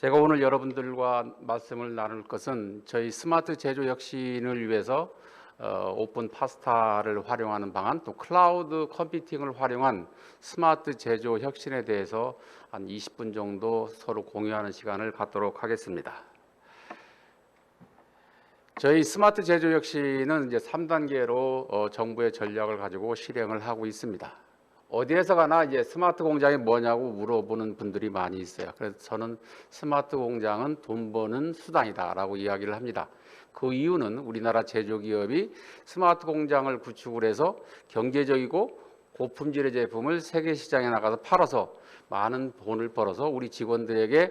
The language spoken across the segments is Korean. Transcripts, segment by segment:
제가 오늘 여러분들과 말씀을 나눌 것은 저희 스마트 제조 혁신을 위해서 오픈 파스타를 활용하는 방안, 또 클라우드 컴퓨팅을 활용한 스마트 제조 혁신에 대해서 한 20분 정도 서로 공유하는 시간을 갖도록 하겠습니다. 저희 스마트 제조 혁신은 이제 3단계로 정부의 전략을 가지고 실행을 하고 있습니다. 어디에서 가나 이제 스마트 공장이 뭐냐고 물어보는 분들이 많이 있어요. 그래서 저는 스마트 공장은 돈 버는 수단이다라고 이야기를 합니다. 그 이유는 우리나라 제조기업이 스마트 공장을 구축을 해서 경제적이고 고품질의 제품을 세계 시장에 나가서 팔아서 많은 돈을 벌어서 우리 직원들에게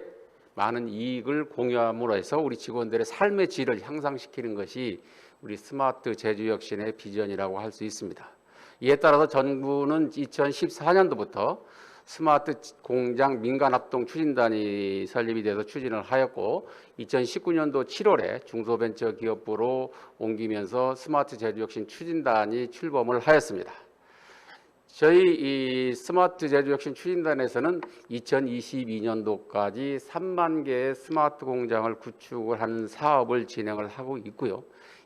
많은 이익을 공유함으로 해서 우리 직원들의 삶의 질을 향상시키는 것이 우리 스마트 제조 혁신의 비전이라고 할 수 있습니다. 이에 따라서 정부는 2014년도부터 스마트 공장 민간합동 추진단이 설립이 돼서 추진을 하였고 2019년도 7월에 중소벤처기업부로 옮기면서 스마트 제조혁신 추진단이 출범을 하였습니다. 저희 이 스마트 제조혁신 추진단에서는 2022년도까지 3만 개의 스마트 공장을 구축을 하는 사업을 진행을 하고 있고요.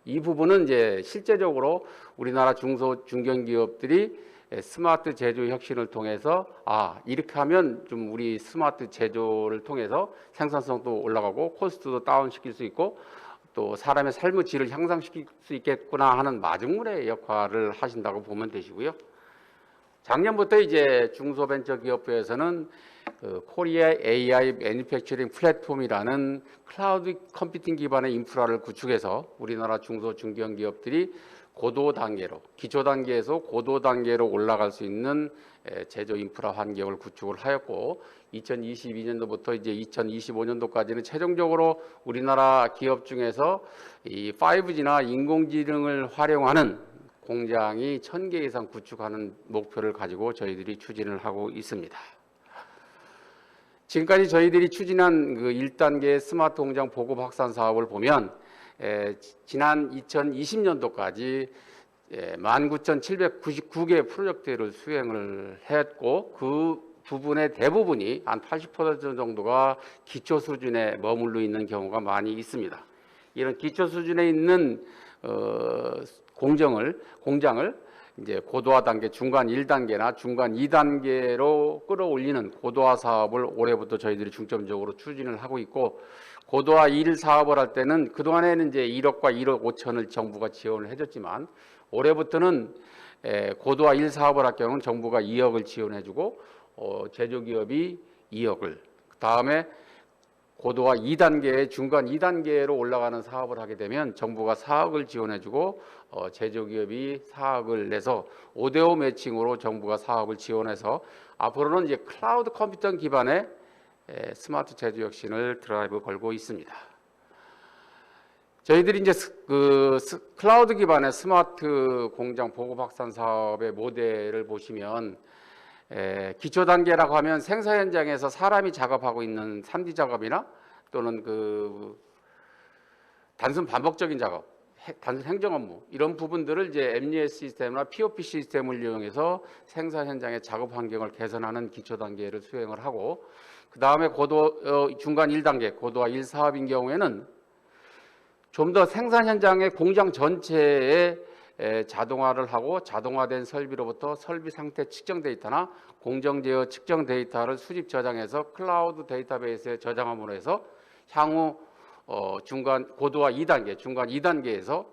이 부분은 이제 실제적으로 우리나라 중견기업들이 스마트 제조 혁신을 통해서 이렇게 하면 좀 우리 스마트 제조를 통해서 생산성도 올라가고 코스트도 다운시킬 수 있고 또 사람의 삶의 질을 향상시킬 수 있겠구나 하는 마중물의 역할을 하신다고 보면 되시고요. 작년부터 이제 중소벤처기업부에서는 코리아 AI 매니팩처링 플랫폼이라는 클라우드 컴퓨팅 기반의 인프라를 구축해서 우리나라 중소 중견기업들이 고도 단계로 기초 단계에서 고도 단계로 올라갈 수 있는 제조 인프라 환경을 구축을 하였고 2022년도부터 이제 2025년도까지는 최종적으로 우리나라 기업 중에서 이 5G나 인공지능을 활용하는 공장이 1000개 이상 구축하는 목표를 가지고 저희들이 추진을 하고 있습니다. 지금까지 저희들이 추진한 그 1단계 스마트 공장 보급 확산 사업을 보면 지난 2020년도까지 19,799개 프로젝트를 수행을 했고 그 부분의 대부분이 한 80% 정도가 기초 수준에 머물러 있는 경우가 많이 있습니다. 이런 기초 수준에 있는 공장을 이제 고도화 단계, 중간 1단계나 중간 2단계로 끌어올리는 고도화 사업을 올해부터 저희들이 중점적으로 추진을 하고 있고 고도화 1 사업을 할 때는 그동안에는 이제 1억과 1억 5천을 정부가 지원을 해줬지만 올해부터는 고도화 1 사업을 할 경우는 정부가 2억을 지원해주고 제조기업이 2억을 그 다음에 고도화 2단계, 중간 2단계로 올라가는 사업을 하게 되면 정부가 4억을 지원해주고 제조기업이 4억을 내서 5대5 매칭으로 정부가 사업을 지원해서 앞으로는 이제 클라우드 컴퓨팅 기반의 스마트 제조 혁신을 드라이브 걸고 있습니다. 저희들이 이제 클라우드 기반의 스마트 공장 보급 확산 사업의 모델을 보시면 기초 단계라고 하면 생산 현장에서 사람이 작업하고 있는 3D 작업이나 또는 그 단순 반복적인 작업, 단순 행정 업무 이런 부분들을 이제 MES 시스템이나 POP 시스템을 이용해서 생산 현장의 작업 환경을 개선하는 기초 단계를 수행을 하고 그 다음에 중간 1단계 고도화 1 사업인 경우에는 좀 더 생산 현장의 공장 전체에 자동화를 하고 자동화된 설비로부터 설비 상태 측정 데이터나 공정 제어 측정 데이터를 수집 저장해서 클라우드 데이터베이스에 저장함으로 해서 향후 중간 고도화 2단계, 중간 2단계에서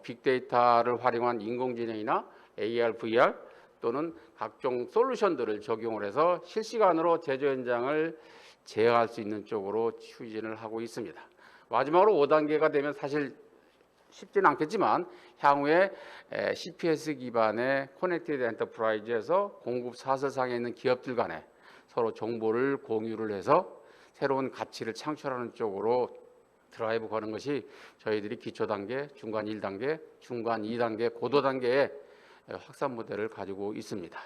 빅데이터를 활용한 인공지능이나 AR, VR 또는 각종 솔루션들을 적용을 해서 실시간으로 제조 현장을 제어할 수 있는 쪽으로 추진을 하고 있습니다. 마지막으로 5단계가 되면 사실 쉽지는 않겠지만 향후에 CPS 기반의 커넥티드 엔터프라이즈에서 공급 사슬상에 있는 기업들 간에 서로 정보를 공유를 해서 새로운 가치를 창출하는 쪽으로 드라이브 거는 것이 저희들이 기초 단계, 중간 1단계, 중간 2단계, 고도 단계의 확산 모델을 가지고 있습니다.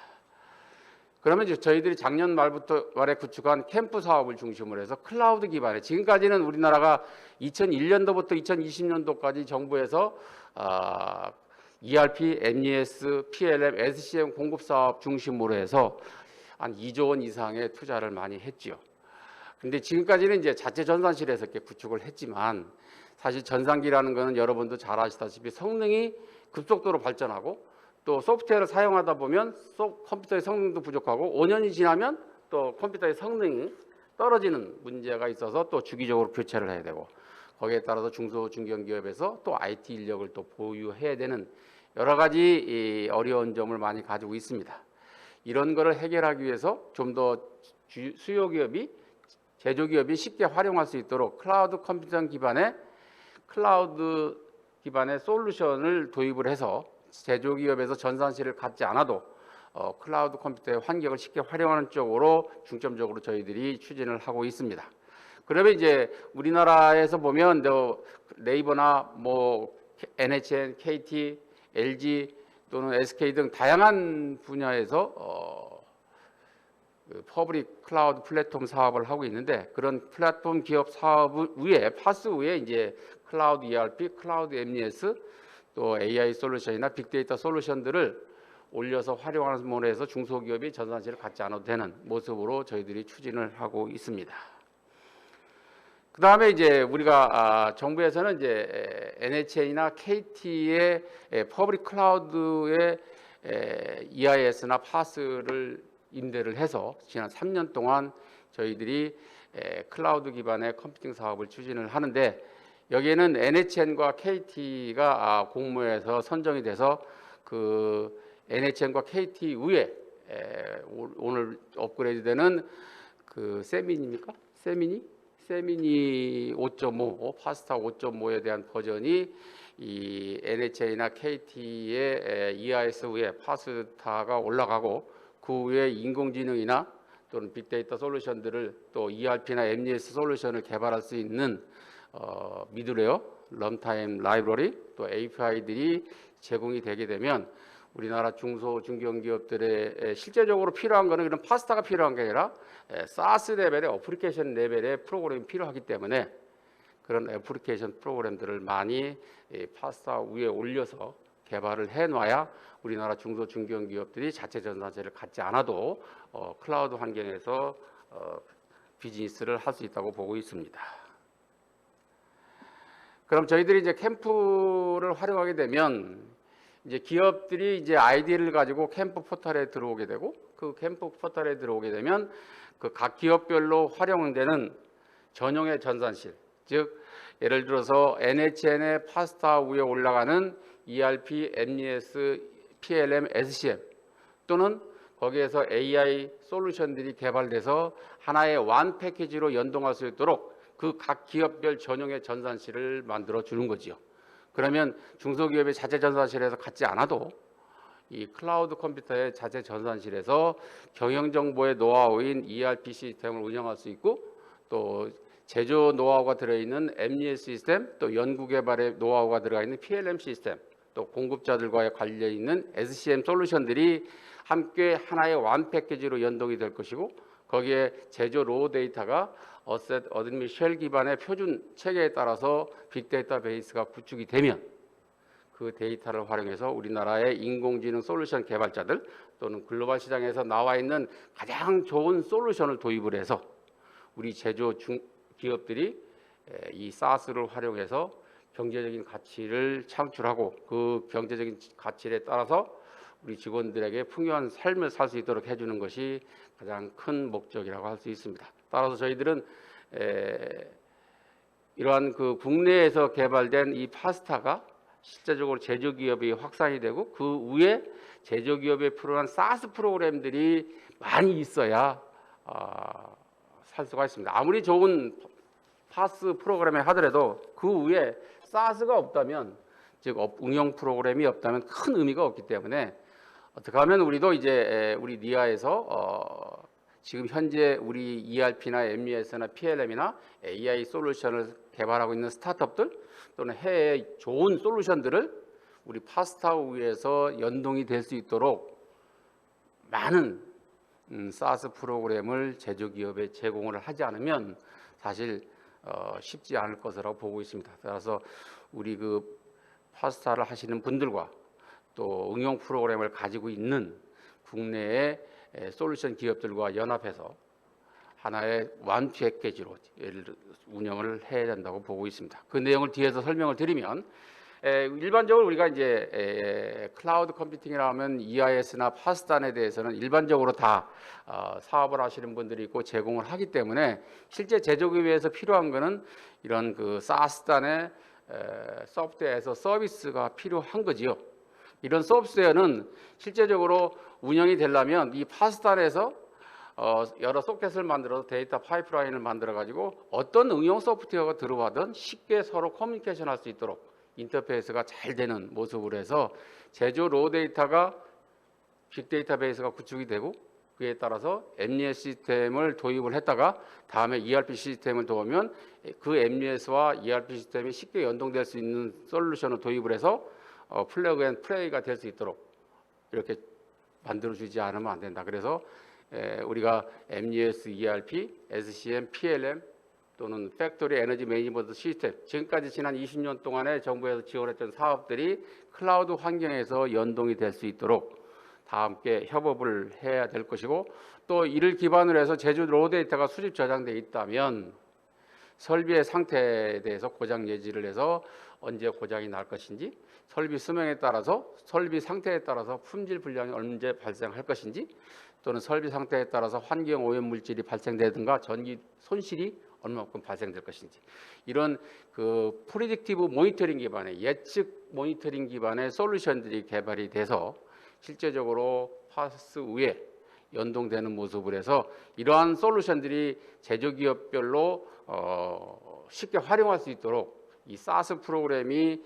그러면 이제 저희들이 작년 말에 구축한 캠프 사업을 중심으로 해서 클라우드 기반의 지금까지는 우리나라가 2001년도부터 2020년도까지 정부에서 ERP, MES, PLM, SCM 공급 사업 중심으로 해서 한 2조 원 이상의 투자를 많이 했지요. 근데 지금까지는 이제 자체 전산실에서 이렇게 구축을 했지만 사실 전산기라는 거는 여러분도 잘 아시다시피 성능이 급속도로 발전하고 또 소프트웨어를 사용하다 보면 컴퓨터의 성능도 부족하고 5년이 지나면 또 컴퓨터의 성능이 떨어지는 문제가 있어서 또 주기적으로 교체를 해야 되고 거기에 따라서 중소 중견기업에서 또 IT 인력을 또 보유해야 되는 여러 가지 이 어려운 점을 많이 가지고 있습니다. 이런 거를 해결하기 위해서 좀 더 수요기업이 제조기업이 쉽게 활용할 수 있도록 클라우드 컴퓨팅 기반의 솔루션을 도입을 해서 제조기업에서 전산실을 갖지 않아도 클라우드 컴퓨터의 환경을 쉽게 활용하는 쪽으로 중점적으로 저희들이 추진을 하고 있습니다. 그러면 이제 우리나라에서 보면 네이버나 뭐 NHN, KT, LG 또는 SK 등 다양한 분야에서 퍼블릭 클라우드 플랫폼 사업을 하고 있는데 그런 플랫폼 기업 사업 위에 파스 위에 이제 클라우드 ERP, 클라우드 MES 또 AI 솔루션이나 빅데이터 솔루션들을 올려서 활용함으로 해서 중소기업이 전산실을 갖지 않아도 되는 모습으로 저희들이 추진을 하고 있습니다. 그 다음에 이제 우리가 정부에서는 이제 NHN이나 KT의 퍼블릭 클라우드의 EIS나 파스를 임대를 해서 지난 3년 동안 저희들이 클라우드 기반의 컴퓨팅 사업을 추진을 하는데 여기에는 NHN과 KT가 공모해서 선정이 돼서 그 NHN과 KT 위에 오늘 업그레이드되는 그 세미니입니까? 세미니 5.5, 파스타 5.5에 대한 버전이 이 NHN이나 KT의 EIS 위에 파스타가 올라가고 그 위에 인공지능이나 또는 빅데이터 솔루션들을 또 ERP나 MES 솔루션을 개발할 수 있는 미드웨어, 런타임 라이브러리, 또 API들이 제공이 되게 되면 우리나라 중소 중견기업들의 실제적으로 필요한 거는 이런 파스타가 필요한 게 아니라 사스 레벨의 어플리케이션 레벨의 프로그램이 필요하기 때문에 그런 애플리케이션 프로그램들을 많이 파스타 위에 올려서 개발을 해놔야 우리나라 중소 중견기업들이 자체 전산실을 갖지 않아도 클라우드 환경에서 비즈니스를 할 수 있다고 보고 있습니다. 그럼 저희들이 이제 캠프를 활용하게 되면 이제 기업들이 이제 아이디를 가지고 캠프 포털에 들어오게 되고 그 캠프 포털에 들어오게 되면 그 각 기업별로 활용되는 전용의 전산실, 즉 예를 들어서 NHN의 파스타 위에 올라가는 ERP, MES, PLM, SCM 또는 거기에서 AI 솔루션들이 개발돼서 하나의 완 패키지로 연동할 수 있도록 그 각 기업별 전용의 전산실을 만들어 주는 거지요. 그러면 중소기업의 자체 전산실에서 갖지 않아도 이 클라우드 컴퓨터의 자체 전산실에서 경영정보의 노하우인 ERP 시스템을 운영할 수 있고 또 제조 노하우가 들어있는 MES 시스템, 또 연구개발의 노하우가 들어가 있는 PLM 시스템, 또 공급자들과의 관련 있는 SCM 솔루션들이 함께 하나의 완 패키지로 연동이 될 것이고 거기에 제조 로우 데이터가 어셋, 어드민, 쉘 기반의 표준 체계에 따라서 빅데이터 베이스가 구축이 되면 그 데이터를 활용해서 우리나라의 인공지능 솔루션 개발자들 또는 글로벌 시장에서 나와 있는 가장 좋은 솔루션을 도입을 해서 우리 제조 기업들이 이 사스를 활용해서 경제적인 가치를 창출하고 그 경제적인 가치에 따라서 우리 직원들에게 풍요한 삶을 살 수 있도록 해주는 것이 가장 큰 목적이라고 할 수 있습니다. 따라서 저희들은 이러한 그 국내에서 개발된 이 파스타가 실제적으로 제조기업이 확산이 되고 그 위에 제조기업에 필요한 사스 프로그램들이 많이 있어야 살 수가 있습니다. 아무리 좋은 파스 프로그램을 하더라도 그 위에 사스가 없다면, 즉 응용 프로그램이 없다면 큰 의미가 없기 때문에 어떻게 하면 우리도 이제 우리 니아에서 지금 현재 우리 ERP나 MES나 PLM이나 AI 솔루션을 개발하고 있는 스타트업들 또는 해외의 좋은 솔루션들을 우리 파스타 위에서 연동이 될 수 있도록 많은 사스 프로그램을 제조기업에 제공을 하지 않으면 사실 쉽지 않을 것이라고 보고 있습니다. 따라서 우리 그 파스타를 하시는 분들과 또 응용 프로그램을 가지고 있는 국내의 솔루션 기업들과 연합해서 하나의 완 패키지로 운영을 해야 된다고 보고 있습니다. 그 내용을 뒤에서 설명을 드리면 일반적으로 우리가 이제 클라우드 컴퓨팅이라 하면 EIS나 파스단에 대해서는 일반적으로 다 사업을 하시는 분들이 있고 제공을 하기 때문에 실제 제조기 위해서 필요한 거는 이런 그 SaaS단의 소프트웨어에서 서비스가 필요한 거지요. 이런 소프트웨어는 실제적으로 운영이 되려면 이 파스단에서 여러 소켓을 만들어서 데이터 파이프라인을 만들어 가지고 어떤 응용 소프트웨어가 들어와든 쉽게 서로 커뮤니케이션 할 수 있도록 인터페이스가 잘 되는 모습으로 해서 제조 로 데이터가 빅데이터 베이스가 구축이 되고 그에 따라서 MES 시스템을 도입을 했다가 다음에 ERP 시스템을 도우면 그 MES와 ERP 시스템이 쉽게 연동될 수 있는 솔루션을 도입을 해서 플래그 앤 플레이가 될 수 있도록 이렇게 만들어주지 않으면 안 된다. 그래서 우리가 MES, ERP, SCM, PLM 또는 팩토리 에너지 매니지먼트 시스템 지금까지 지난 20년 동안에 정부에서 지원했던 사업들이 클라우드 환경에서 연동이 될 수 있도록 다 함께 협업을 해야 될 것이고 또 이를 기반으로 해서 제조 로 데이터가 수집 저장돼 있다면 설비의 상태에 대해서 고장 예지를 해서 언제 고장이 날 것인지 설비 수명에 따라서 설비 상태에 따라서 품질 불량이 언제 발생할 것인지 또는 설비 상태에 따라서 환경 오염 물질이 발생되든가 전기 손실이 얼마만큼 발생될 것인지 이런 그 프리딕티브 모니터링 기반의 예측 모니터링 기반의 솔루션들이 개발이 돼서 실제적으로 파스 위에 연동되는 모습을 해서 이러한 솔루션들이 제조기업별로 쉽게 활용할 수 있도록 이 사스 프로그램이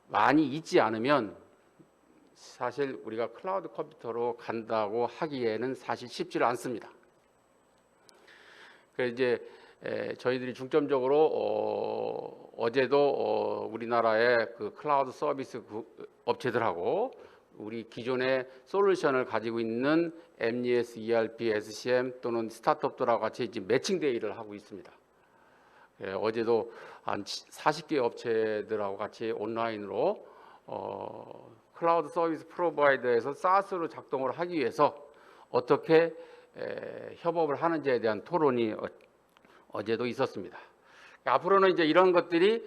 많이 있지 않으면 사실 우리가 클라우드 컴퓨터로 간다고 하기에는 사실 쉽지를 않습니다. 그래서 이제 저희들이 중점적으로 어제도 우리나라의 그 클라우드 서비스 업체들하고 우리 기존의 솔루션을 가지고 있는 MES, ERP, SCM 또는 스타트업들하고 같이 이제 매칭 데이를 하고 있습니다. 어제도 한 40개 업체들하고 같이 온라인으로 클라우드 서비스 프로바이더에서 SaaS로 작동을 하기 위해서 어떻게 협업을 하는지에 대한 토론이 어제도 있었습니다. 앞으로는 이제 이런 것들이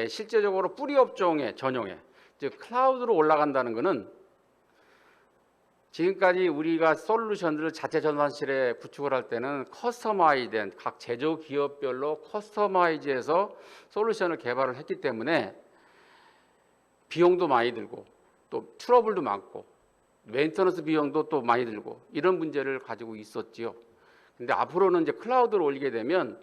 실제적으로 뿌리 업종의 전용에 즉 클라우드로 올라간다는 것은 지금까지 우리가 솔루션들을 자체 전산실에 구축을 할 때는 커스터마이즈된 각 제조 기업별로 커스터마이즈해서 솔루션을 개발을 했기 때문에 비용도 많이 들고 또 트러블도 많고 메인터넌스 비용도 또 많이 들고 이런 문제를 가지고 있었지요. 근데 앞으로는 이제 클라우드로 올리게 되면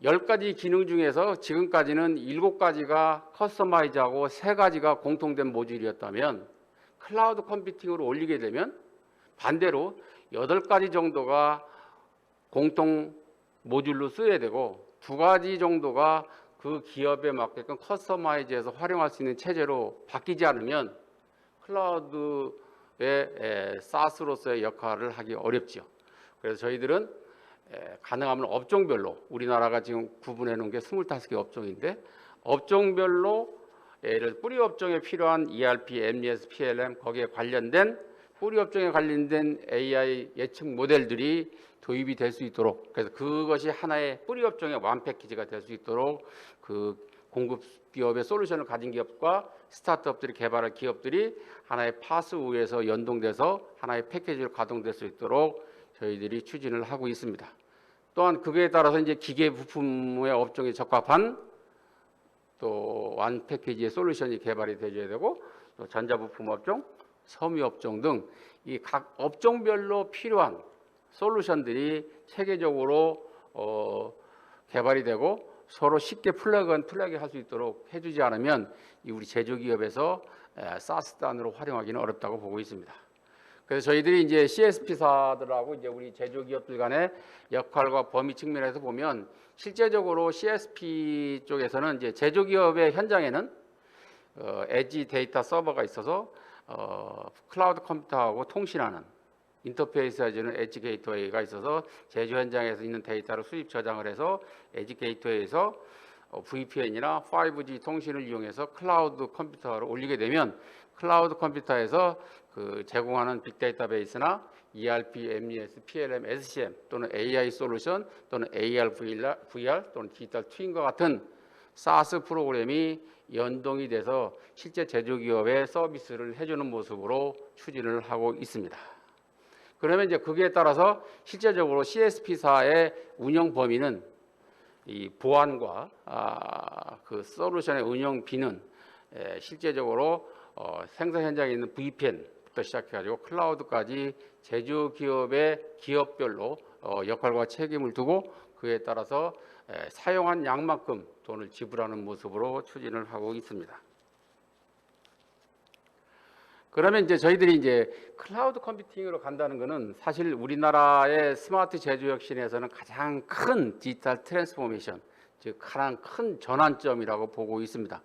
10가지 기능 중에서 지금까지는 7가지가 커스터마이즈하고 3가지가 공통된 모듈이었다면 클라우드 컴퓨팅으로 올리게 되면 반대로 8가지 정도가 공통 모듈로 쓰여야 되고 2가지 정도가 그 기업에 맞게끔 커스터마이즈해서 활용할 수 있는 체제로 바뀌지 않으면 클라우드의 SaaS로서의 역할을 하기 어렵죠. 그래서 저희들은 가능하면 업종별로 우리나라가 지금 구분해 놓은 게 25개 업종인데 업종별로 예를 들어 뿌리 업종에 필요한 ERP, MES, PLM 거기에 관련된 뿌리 업종에 관련된 AI 예측 모델들이 도입이 될 수 있도록 그래서 그것이 하나의 뿌리 업종의 완 패키지가 될 수 있도록 그 공급 기업의 솔루션을 가진 기업과 스타트업들이 개발할 기업들이 하나의 파스 위에서 연동돼서 하나의 패키지로 가동될 수 있도록 저희들이 추진을 하고 있습니다. 또한 그에 따라서 이제 기계 부품의 업종에 적합한 또 완 패키지의 솔루션이 개발이 되어야 되고 또 전자부품 업종, 섬유 업종 등 이 각 업종별로 필요한 솔루션들이 체계적으로 개발이 되고 서로 쉽게 플러그 앤 플래그 할 수 있도록 해주지 않으면 우리 제조기업에서 사스단으로 활용하기는 어렵다고 보고 있습니다. 그래서 저희들이 이제 CSP사들하고 이제 우리 제조기업들 간의 역할과 범위 측면에서 보면 실제적으로 CSP 쪽에서는 이제 제조기업의 현장에는 에지 데이터 서버가 있어서 클라우드 컴퓨터하고 통신하는 인터페이스 해주는 에지 게이트웨이가 있어서 제조 현장에서 있는 데이터를 수집 저장을 해서 에지 게이트웨이에서 VPN이나 5G 통신을 이용해서 클라우드 컴퓨터로 올리게 되면 클라우드 컴퓨터에서 그 제공하는 빅데이터베이스나 ERP, MES, PLM, SCM 또는 AI 솔루션 또는 AR, VR 또는 디지털 트윈과 같은 SaaS 프로그램이 연동이 돼서 실제 제조기업의 서비스를 해주는 모습으로 추진을 하고 있습니다. 그러면 이제 거기에 따라서 실제적으로 CSP사의 운영 범위는 이 보안과 그 솔루션의 운영비는 실제적으로 생산 현장에 있는 VPN부터 시작해가지고 클라우드까지 제조기업의 기업별로 역할과 책임을 두고 그에 따라서 사용한 양만큼 돈을 지불하는 모습으로 추진을 하고 있습니다. 그러면 이제 저희들이 이제 클라우드 컴퓨팅으로 간다는 것은 사실 우리나라의 스마트 제조 혁신에서는 가장 큰 디지털 트랜스포메이션, 즉 가장 큰 전환점이라고 보고 있습니다.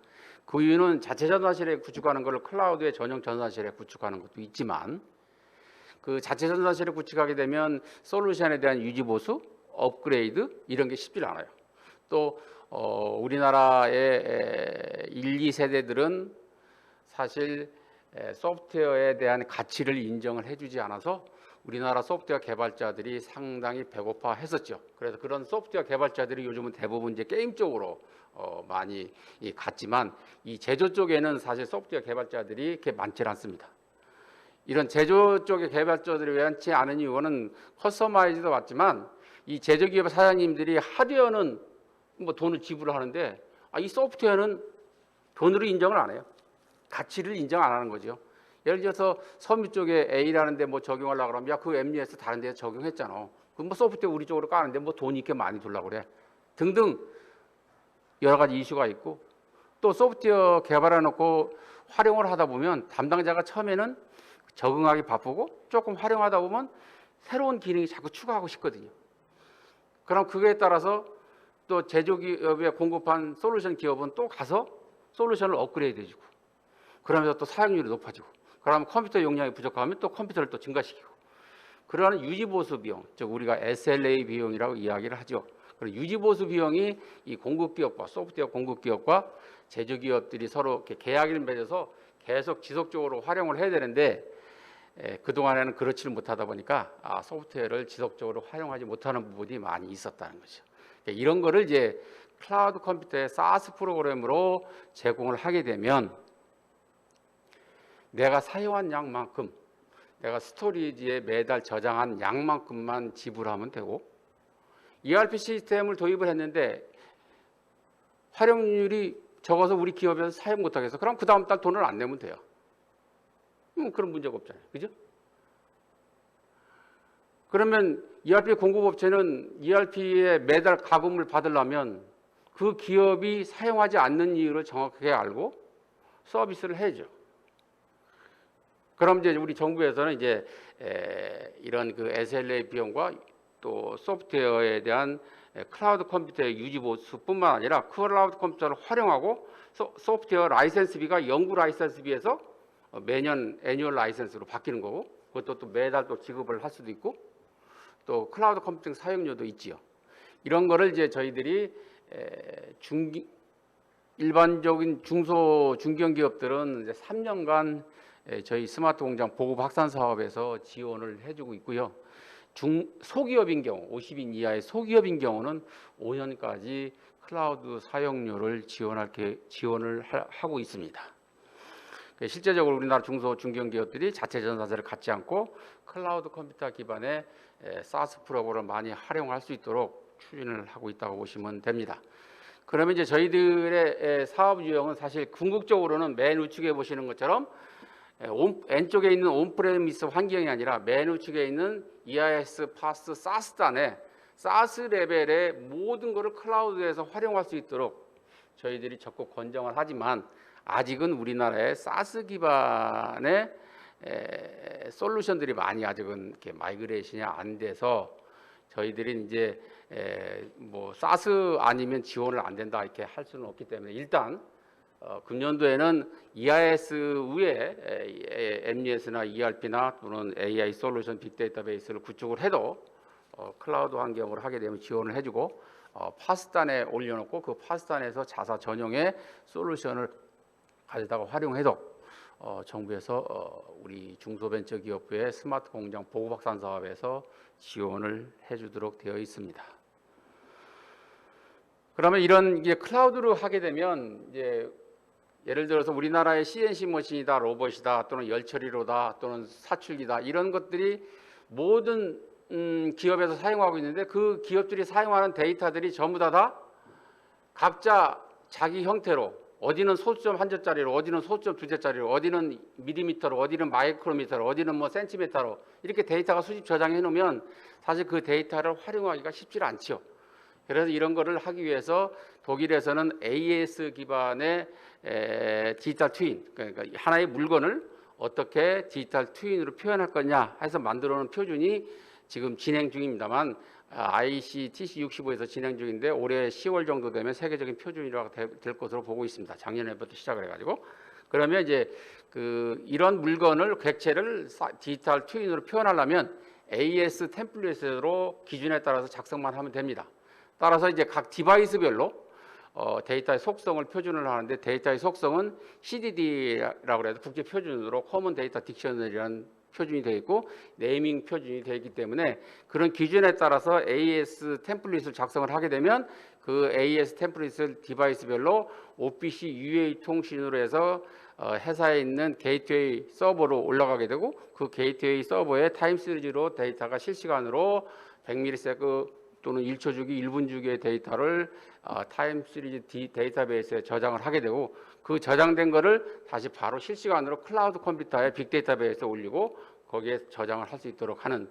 그 이유는 자체 전산실에 구축하는 것을 클라우드의 전용 전산실에 구축하는 것도 있지만 그 자체 전산실에 구축하게 되면 솔루션에 대한 유지 보수, 업그레이드 이런 게 쉽지 않아요. 또 우리나라의 1, 2세대들은 사실 소프트웨어에 대한 가치를 인정을 해주지 않아서 우리나라 소프트웨어 개발자들이 상당히 배고파했었죠. 그래서 그런 소프트웨어 개발자들이 요즘은 대부분 이제 게임 쪽으로 많이 갔지만 이 제조 쪽에는 사실 소프트웨어 개발자들이 그렇게 많지 않습니다. 이런 제조 쪽의 개발자들이 많지 않은 이유는 커스터마이즈도 맞지만 이 제조기업 사장님들이 하드웨어는 뭐 돈을 지불하는데 이 소프트웨어는 돈으로 인정을 안 해요. 가치를 인정 안 하는 거죠. 예를 들어서 섬유 쪽에 A라는 데 뭐 적용하려고 그러면 야, 그 MES 다른 데에 적용했잖아. 그 뭐 소프트웨어 우리 쪽으로 까는데 뭐 돈이 이렇게 많이 들라고 그래. 등등 여러 가지 이슈가 있고 또 소프트웨어 개발해 놓고 활용을 하다 보면 담당자가 처음에는 적응하기 바쁘고 조금 활용하다 보면 새로운 기능이 자꾸 추가하고 싶거든요. 그럼 그거에 따라서 또 제조기업에 공급한 솔루션 기업은 또 가서 솔루션을 업그레이드 해주고 그러면서 또 사용률이 높아지고 그러면 컴퓨터 용량이 부족하면 또 컴퓨터를 또 증가시키고 그러한 유지보수 비용, 즉 우리가 SLA 비용이라고 이야기를 하죠. 그리고 유지보수 비용이 이 공급기업과 소프트웨어 공급기업과 제조기업들이 서로 이렇게 계약을 맺어서 계속 지속적으로 활용을 해야 되는데 그동안에는 그렇지를 못하다 보니까 소프트웨어를 지속적으로 활용하지 못하는 부분이 많이 있었다는 거죠. 그러니까 이런 거를 이제 클라우드 컴퓨터의 SaaS 프로그램으로 제공을 하게 되면 내가 사용한 양만큼 내가 스토리지에 매달 저장한 양만큼만 지불하면 되고 ERP 시스템을 도입을 했는데 활용률이 적어서 우리 기업에서 사용 못하겠어. 그럼 그 다음 달 돈을 안 내면 돼요. 그런 문제가 없잖아요. 그죠? 그러면 ERP 공급업체는 ERP에 매달 가금을 받으려면 그 기업이 사용하지 않는 이유를 정확하게 알고 서비스를 해야죠. 그럼 이제 우리 정부에서는 이제 이런 그 SLA 비용과 또 소프트웨어에 대한 클라우드 컴퓨터의 유지 보수뿐만 아니라 클라우드 컴퓨터를 활용하고 소프트웨어 라이센스비가 연구 라이센스비에서 매년 애뉴얼 라이센스로 바뀌는 거고 그것도 또 매달 또 지급을 할 수도 있고 또 클라우드 컴퓨팅 사용료도 있지요. 이런 거를 이제 저희들이 일반적인 중소 중견 기업들은 이제 3년간 저희 스마트 공장 보급 확산 사업에서 지원을 해주고 있고요. 소기업인 경우 50인 이하의 소기업인 경우는 5년까지 클라우드 사용료를 지원을 하고 있습니다. 실제적으로 우리나라 중소 중견 기업들이 자체 전산사를 갖지 않고 클라우드 컴퓨터 기반의 SaaS 프로그램을 많이 활용할 수 있도록 추진을 하고 있다고 보시면 됩니다. 그러면 이제 저희들의 사업 유형은 사실 궁극적으로는 맨 우측에 보시는 것처럼 왼쪽에 있는 온프레미스 환경이 아니라 맨 우측에 있는 EIS, PaaS, SaaS 단에 SaaS 레벨의 모든 것을 클라우드에서 활용할 수 있도록 저희들이 적극 권장을 하지만 아직은 우리나라의 SaaS 기반의 솔루션들이 많이 아직은 이렇게 마이그레이션이 안 돼서 저희들이 이제 뭐 SaaS 아니면 지원을 안 된다 이렇게 할 수는 없기 때문에 일단 금년도에는 EIS 위에 MES나 ERP나 또는 AI 솔루션 빅데이터베이스를 구축을 해도 클라우드 환경으로 하게 되면 지원을 해주고 파스단에 올려놓고 그 파스단에서 자사 전용의 솔루션을 가져다가 활용해도 정부에서 우리 중소벤처기업부의 스마트 공장 보급 확산 사업에서 지원을 해주도록 되어 있습니다. 그러면 이런 이제 클라우드로 하게 되면 이제 예를 들어서 우리나라의 CNC 머신이다, 로봇이다, 또는 열처리로다, 또는 사출기다 이런 것들이 모든 기업에서 사용하고 있는데 그 기업들이 사용하는 데이터들이 전부 다 각자 자기 형태로 어디는 소수점 한 자짜리로, 어디는 소수점 두 자짜리로, 어디는 밀리미터로, 어디는 마이크로미터로, 어디는 뭐 센티미터로 이렇게 데이터가 수집 저장해 놓으면 사실 그 데이터를 활용하기가 쉽지 않죠. 그래서 이런 거를 하기 위해서 독일에서는 AES 기반의 디지털 트윈, 그러니까 하나의 물건을 어떻게 디지털 트윈으로 표현할 거냐 해서 만들어 놓은 표준이 지금 진행 중입니다만 ICTC 65에서 진행 중인데 올해 10월 정도 되면 세계적인 표준이라고 될 것으로 보고 있습니다. 작년에부터 시작을 해가지고 그러면 이제 이런 물건을 객체를 디지털 트윈으로 표현하려면 AES 템플릿으로 기준에 따라서 작성만 하면 됩니다. 따라서 이제 각 디바이스별로 데이터의 속성을 표준을 하는데 데이터의 속성은 CDD라고 해서 국제 표준으로 커먼 데이터 딕셔너리라는 표준이 되어 있고 네이밍 표준이 되어 있기 때문에 그런 기준에 따라서 AES 템플릿을 작성을 하게 되면 그 AES 템플릿을 디바이스별로 OPC UA 통신으로 해서 회사에 있는 게이트웨이 서버로 올라가게 되고 그 게이트웨이 서버에 타임 시리즈로 데이터가 실시간으로 100ms 또는 1초 주기, 1분 주기의 데이터를 타임 시리즈 데이터베이스에 저장을 하게 되고 그 저장된 거를 다시 바로 실시간으로 클라우드 컴퓨터에 빅데이터베이스에 올리고 거기에 저장을 할 수 있도록 하는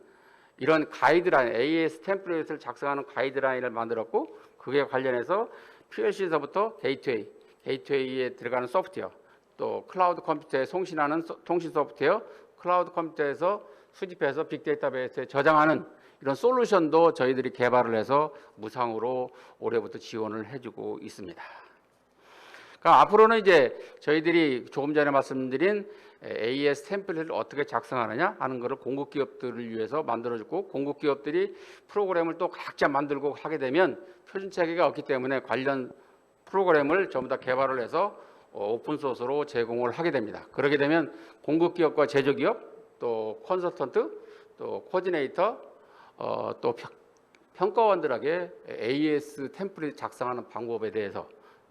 이런 가이드라인, AES 템플릿을 작성하는 가이드라인을 만들었고 그게 관련해서 PLC에서부터 게이트웨이에 들어가는 소프트웨어, 또 클라우드 컴퓨터에 송신하는 통신 소프트웨어, 클라우드 컴퓨터에서 수집해서 빅데이터베이스에 저장하는 이런 솔루션도 저희들이 개발을 해서 무상으로 올해부터 지원을 해주고 있습니다. 그러니까 앞으로는 이제 저희들이 조금 전에 말씀드린 AES 템플릿을 어떻게 작성하느냐 하는 것을 공급 기업들을 위해서 만들어주고 공급 기업들이 프로그램을 또 각자 만들고 하게 되면 표준 체계가 없기 때문에 관련 프로그램을 전부 다 개발을 해서 오픈 소스로 제공을 하게 됩니다. 그렇게 되면 공급 기업과 제조 기업, 또 컨설턴트, 또 코디네이터 또 평가원들에게 AES 템플릿 작성하는 방법에 대해서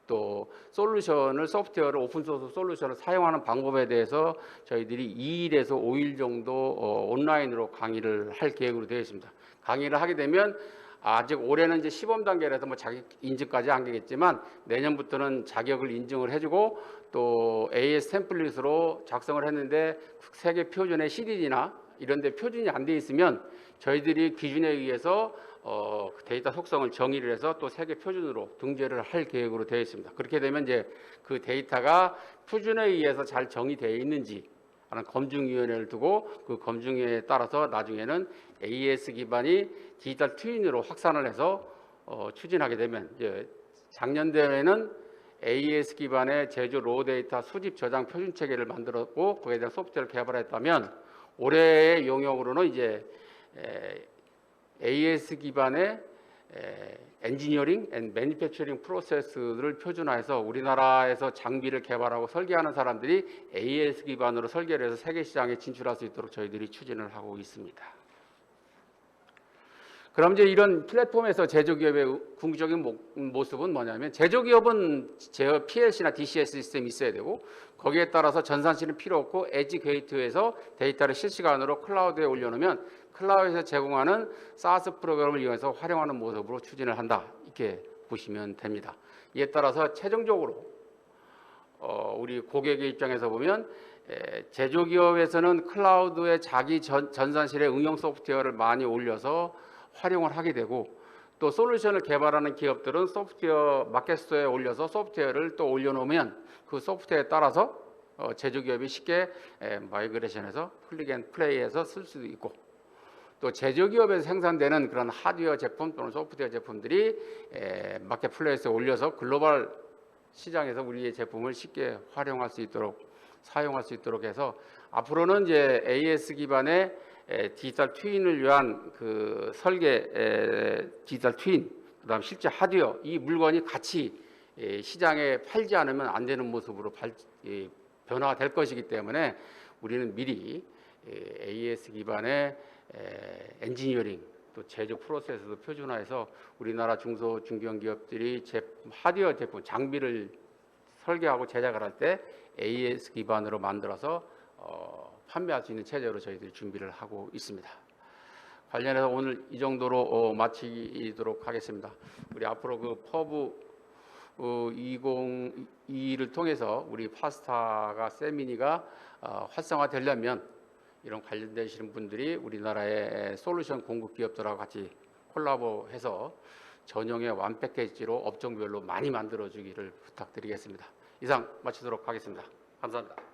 또 솔루션을 소프트웨어를 오픈소스 솔루션을 사용하는 방법에 대해서 저희들이 2일에서 5일 정도 온라인으로 강의를 할 계획으로 되어 있습니다. 강의를 하게 되면 아직 올해는 이제 시범 단계라서 뭐 자격 인증까지 안 되겠지만 내년부터는 자격을 인증을 해주고 또 AES 템플릿으로 작성을 했는데 세계 표준의 CDD나 이런 데 표준이 안 돼 있으면 저희들이 기준에 의해서 데이터 속성을 정의를 해서 또 세계 표준으로 등재를 할 계획으로 되어 있습니다. 그렇게 되면 이제 그 데이터가 표준에 의해서 잘 정의되어 있는지 하는 검증위원회를 두고 그 검증에 따라서 나중에는 AES 기반이 디지털 트윈으로 확산을 해서 추진하게 되면 이제 작년 대회는 AES 기반의 제조 로 데이터 수집 저장 표준 체계를 만들었고 거기에 대한 소프트웨어를 개발했다면 올해의 용역으로는 이제 AES 기반의 엔지니어링 앤 매니팩처링 프로세스를 표준화해서 우리나라에서 장비를 개발하고 설계하는 사람들이 AES 기반으로 설계를 해서 세계 시장에 진출할 수 있도록 저희들이 추진을 하고 있습니다. 그럼 이제 이런 플랫폼에서 제조기업의 궁극적인 모습은 뭐냐면 제조기업은 PLC나 DCS 시스템이 있어야 되고 거기에 따라서 전산실은 필요 없고 엣지 게이트웨이에서 데이터를 실시간으로 클라우드에 올려놓으면 클라우드에서 제공하는 SaaS 프로그램을 이용해서 활용하는 모습으로 추진을 한다. 이렇게 보시면 됩니다. 이에 따라서 최종적으로 우리 고객의 입장에서 보면 제조기업에서는 클라우드에 자기 전산실의 응용 소프트웨어를 많이 올려서 활용을 하게 되고 또 솔루션을 개발하는 기업들은 소프트웨어 마켓스토어에 올려서 소프트웨어를 또 올려놓으면 그 소프트웨어에 따라서 제조기업이 쉽게 마이그레이션해서 플릭 앤 플레이해서 쓸 수도 있고 또 제조기업에서 생산되는 그런 하드웨어 제품 또는 소프트웨어 제품들이 마켓플레이스에 올려서 글로벌 시장에서 우리의 제품을 쉽게 활용할 수 있도록 사용할 수 있도록 해서 앞으로는 이제 AES 기반의 디지털 트윈을 위한 그 설계 디지털 트윈 그다음 실제 하드웨어 이 물건이 같이 시장에 팔지 않으면 안 되는 모습으로 변화가 될 것이기 때문에 우리는 미리 AES 기반의 엔지니어링 또 제조 프로세스도 표준화해서 우리나라 중소 중견기업들이 하드웨어 제품 장비를 설계하고 제작을 할 때 AES 기반으로 만들어서 판매할 수 있는 체제로 저희들이 준비를 하고 있습니다. 관련해서 오늘 이 정도로 마치도록 하겠습니다. 우리 앞으로 그 퍼브 2022를 통해서 우리 파스타가 세미니가 활성화되려면 이런 관련되시는 분들이 우리나라의 솔루션 공급 기업들하고 같이 콜라보해서 전용의 완 패키지로 업종별로 많이 만들어 주기를 부탁드리겠습니다. 이상 마치도록 하겠습니다. 감사합니다.